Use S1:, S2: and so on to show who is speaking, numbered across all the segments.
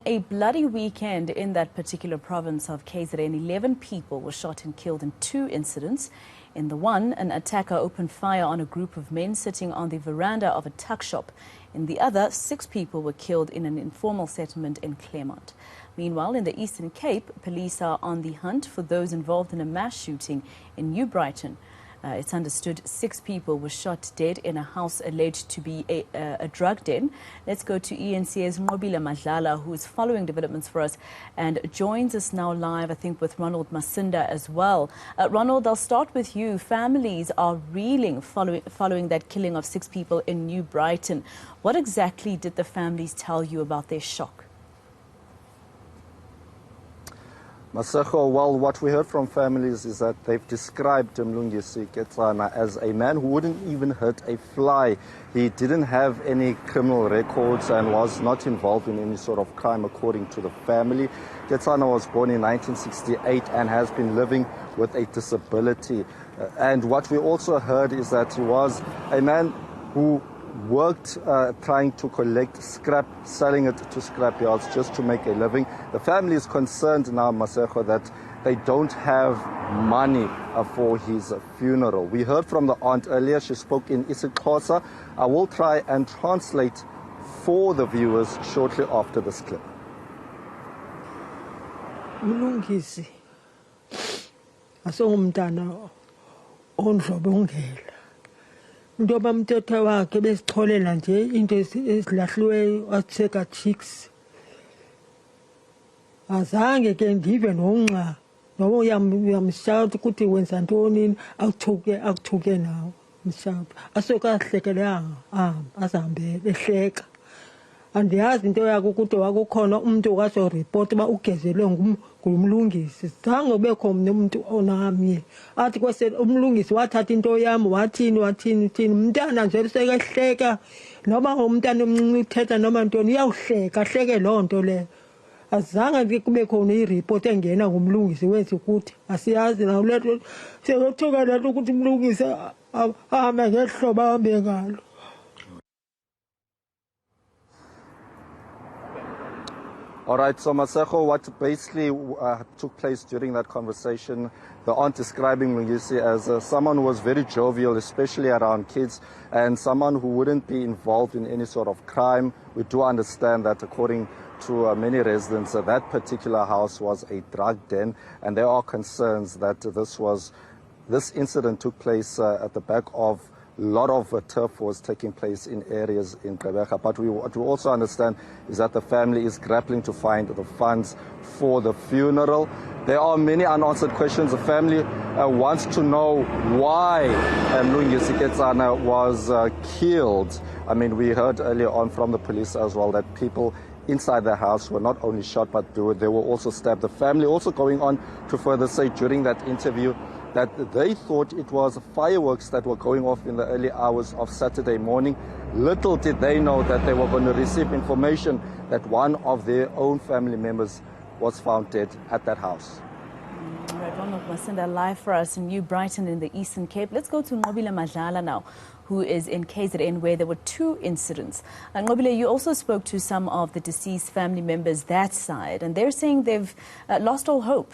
S1: A bloody weekend in that particular province of KZN. 11 people were shot and killed in 2 incidents. In the one, an attacker opened fire on a group of men sitting on the veranda of a tuck shop. In the other, 6 people were killed in an informal settlement in Claremont. Meanwhile, in the Eastern Cape, police are on the hunt for those involved in a mass shooting in New Brighton. It's understood 6 people were shot dead in a house alleged to be a drug den. Let's go to eNCA's Nqobile Madlala, who is following developments for us and joins us now live, I think, with Ronald Masinda as well. Ronald, I'll start with you. Families are reeling following that killing of 6 people in New Brighton. What exactly did the families tell you about their shock?
S2: Masego, well, what we heard from families is that they've described Mlungisi Ketsana as a man who wouldn't even hurt a fly. He didn't have any criminal records and was not involved in any sort of crime, according to the family. Ketsana was born in 1968 and has been living with a disability. And what we also heard is that he was a man who worked trying to collect scrap, selling it to scrap yards just to make a living. The family is concerned now, Masego, that they don't have money for his funeral. We heard from the aunt earlier. She spoke in isiXhosa. I will try and translate for the viewers shortly after this clip.
S3: Mlungisi asongumntana ondlobongela. Ndoba mthetho wakhe besixholela nje into ezilahliweyo atheka chicks. Azange ke ndive nonxa noba uyamshout ukuthi wenza ntoni akuthuke nawo mshout asokahlekelanga azahambe ehleka. Andiyazi into yakhe ukuthi wakukhona umuntu okaso report ba ugezelwe ngumlungisi. Zange ubekho umuntu onamye athi kwase umlungisi wathatha into yami wathini umntana nje sekehleka noma umntana omncinci uthetha noma ntoni uyawuhleka hleke loo nto le. Azange kube khona ireport engena ngumlungisi wenza ukuthi asiyazi na letho sekuthoka letho ukuthi umlungisi ahambe ngehlobo ahambe ngalo.
S2: All right, so Masego, what basically took place during that conversation, the aunt describing Mlungisi as someone who was very jovial, especially around kids, and someone who wouldn't be involved in any sort of crime. We do understand that according to many residents, that particular house was a drug den, and there are concerns that this incident took place at the back of a lot of turf was taking place in areas in Nqobile. But what we also understand is that the family is grappling to find the funds for the funeral. There are many unanswered questions. The family wants to know why Mlungisi Ketsana was killed. I mean, we heard earlier on from the police as well that people inside the house were not only shot, but they were also stabbed. The family also going on to further say during that interview that they thought it was fireworks that were going off in the early hours of Saturday morning. Little did they know that they were going to receive information that one of their own family members was found dead at that house.
S1: All right, Ronald Masinda live for us in New Brighton in the Eastern Cape. Let's go to Nqobile Madlala now, who is in KZN, where there were 2 incidents. And Nqobile, you also spoke to some of the deceased family members that side, and they're saying they've lost all hope.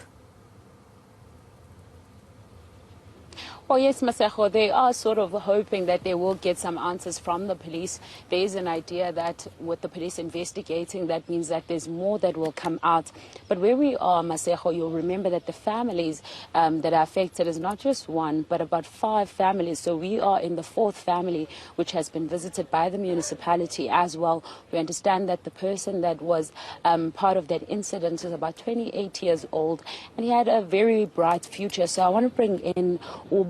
S4: Oh yes, Masego, they are sort of hoping that they will get some answers from the police. There is an idea that with the police investigating, that means that there's more that will come out. But where we are, Masego, you'll remember that the families that are affected is not just 1, but about 5 families. So we are in the 4th family, which has been visited by the municipality as well. We understand that the person that was part of that incident is about 28 years old, and he had a very bright future. So I want to bring in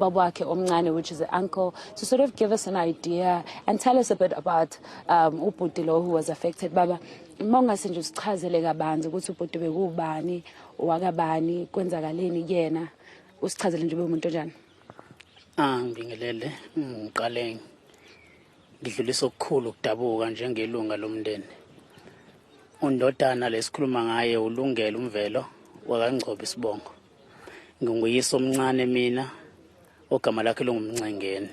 S4: which is an uncle, to sort of give us an idea and tell us a bit about Uputilo, who was affected. Baba, mongase nje usichazele kabanzi ukuthi uBhuti bekubani, wakabani, kwenzakaleni kuyena. Usichazele nje umuntu njani?
S5: Ngibingelele, ngiqale ngidlulisa okukhulu ukudabuka njengelunga lomndeni. Undodana lesikhuluma ngaye ulungele umvelo wakangcobe isibongo. Nginguyisa omncane mina ogama lakhe longumncengeni.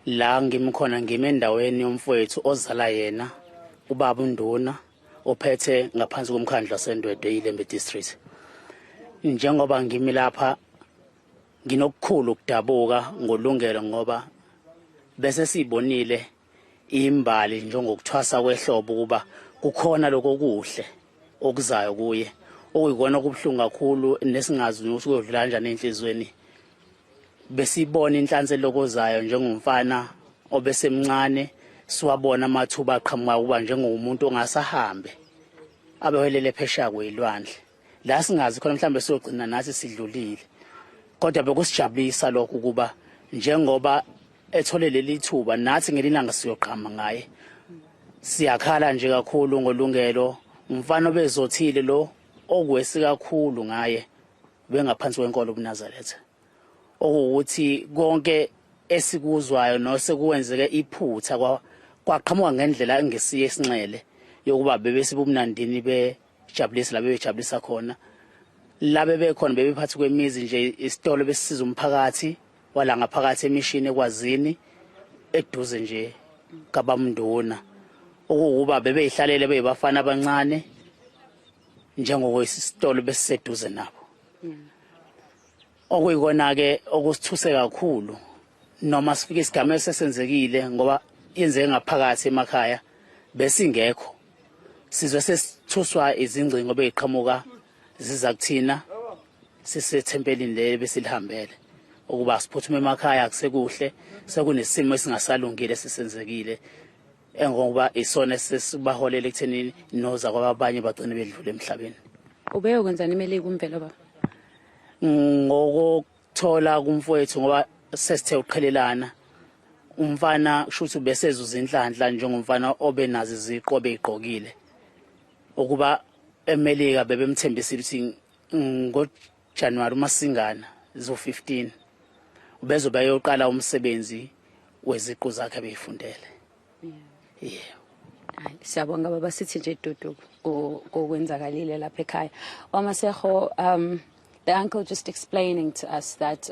S5: La ngimkhona ngime endaweni yomfowethu ozala yena ubaba uNduna ophethe ngaphansi komkhandlu waseNdwedwe iLembe district. Njengoba ngimi lapha nginokukhulu ukudabuka ngolungelo ngoba bese sibonile imbali njengokuthwasa kwehlobo kuba kukhona lokho kuhle okuzayo kuye okuyikona kubhlungu kakhulu nesingazi ukuthi kuyodlula kanjani enhlizweni. Besibona inhlanhla lokozayo njengomfana obesemncane siwabona amathuba aqhamuka kuba njengomuntu ongasahambe abewelele phesheya kwezilwandle la singazi khona mhlambe siyogcina nathi sidlulile. Kodwa bekusijabulisa lokho kuba njengoba ethole leli thuba nathi ngelilanga siyoqhama ngaye. Siyakhala nje kakhulu ngolungelo umfana obezothile lo ogwesi kakhulu ngaye bengaphansi kwenkolo uNazaretha. Okuthi konke esikuzwayo nosekuwenzeke iphutha kwaqhamuka ngendlela engesiye esinxele yokuba bebesibumnandini bejabulisa la bebejabulisa khona. Labe bekhona bebephathi kwemizi nje isitolo besisiza umphakathi wala ngaphakathi emishini ekwazini eduze nje kabamnduna. Okuba bebeyihlalele beyibafana abancane njengokwesitolo besiseduze nabo. Okuyikona ke okusithuse kakhulu noma sifike isigameko sesenzekile ngoba yenzeke ngaphakathi emakhaya besingekho sizwe sesithuswa izingcingo beyiqhamuka ziza kuthina sisethempelini le besilihambele ukuba siphuthume emakhaya akusekuhle sekunesimo esingasalungile sisenzekile engoba isona sesibaholele ekuthenini noza kwabanye bagcine bedlule emhlabeni.
S4: Ube ukwenzani imeli kumvelo baba?
S5: Ngokuthola kumfowethu ngoba sesithe uqhelelana umfana kushuthi besezuza inhlanhla njengomfana obenazi iziqo beyigqokile ukuba emelika bebemthembisile ukuthi ngoJanuary uMasingana zo15 ubezoba yoqala umsebenzi weziqu zakhe beyifundele.
S4: Siyabonga baba sithi nje dudu kokwenzakalile lapha ekhaya. Masejo, the uncle just explaining to us that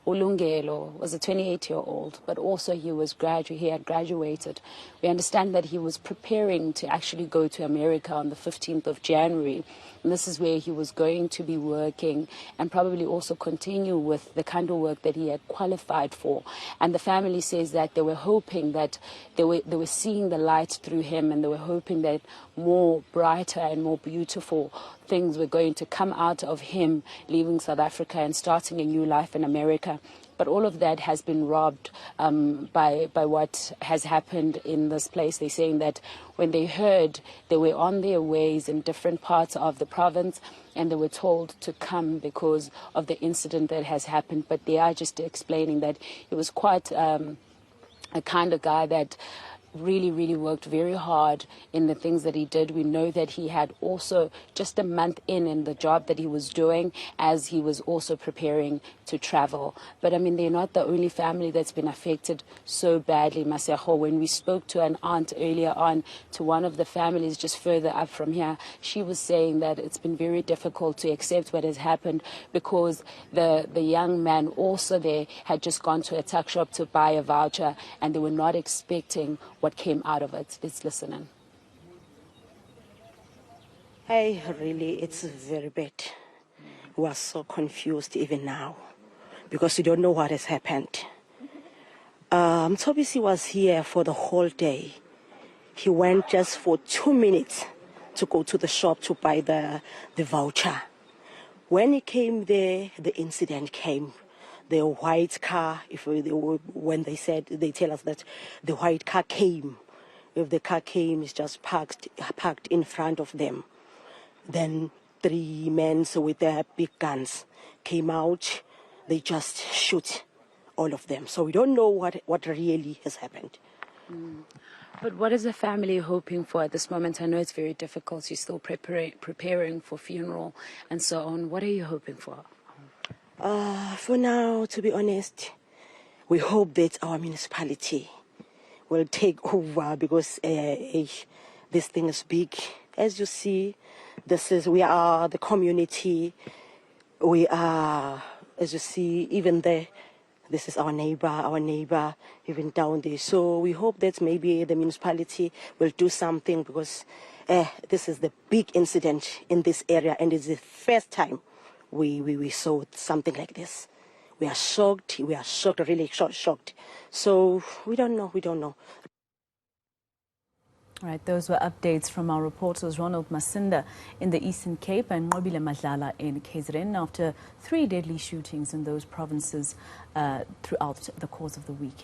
S4: Ulungelo was a 28-year-old, but also he had graduated. We understand that he was preparing to actually go to America on the 15th of January. And this is where he was going to be working and probably also continue with the kind of work that he had qualified for. And the family says that they were hoping that they were seeing the light through him, and they were hoping that more brighter and more beautiful things were going to come out of him leaving South Africa and starting a new life in America. But all of that has been robbed by what has happened in this place. They're saying that when they heard, they were on their ways in different parts of the province, and they were told to come because of the incident that has happened. But they are just explaining that he was quite a kind of guy that really worked very hard in the things that he did. We know that he had also just a month in the job that he was doing as he was also preparing to travel. But I mean, they're not the only family that's been affected so badly, Masejo. When we spoke to an aunt earlier on, to one of the families just further up from here, she was saying that it's been very difficult to accept what has happened because the young man also there had just gone to a tuck shop to buy a voucher, and they were not expecting what came out of it. Let's listen in.
S6: Hey, really, it's very bad. We are so confused even now because we don't know what has happened. Mthobisi was here for the whole day. He went just for 2 minutes to go to the shop to buy the voucher. When he came there, the incident came. The white car, when they tell us that the white car came. If the car came, it's just parked in front of them. Then 3 men with their big guns came out. They just shoot all of them. So we don't know what really has happened.
S4: But what is the family hoping for at this moment? I know it's very difficult. You're still preparing for funeral and so on. What are you hoping for?
S6: For now, to be honest, we hope that our municipality will take over because this thing is big. As you see, we are the community. We are, as you see, even there, this is our neighbor, even down there. So we hope that maybe the municipality will do something because This is the big incident in this area, and it's the first time we saw something like this. We are shocked, really shocked. So we don't know.
S1: All right, those were updates from our reporters Ronald Masinda in the Eastern Cape and Nqobile Madlala in KZN after 3 deadly shootings in those provinces throughout the course of the weekend.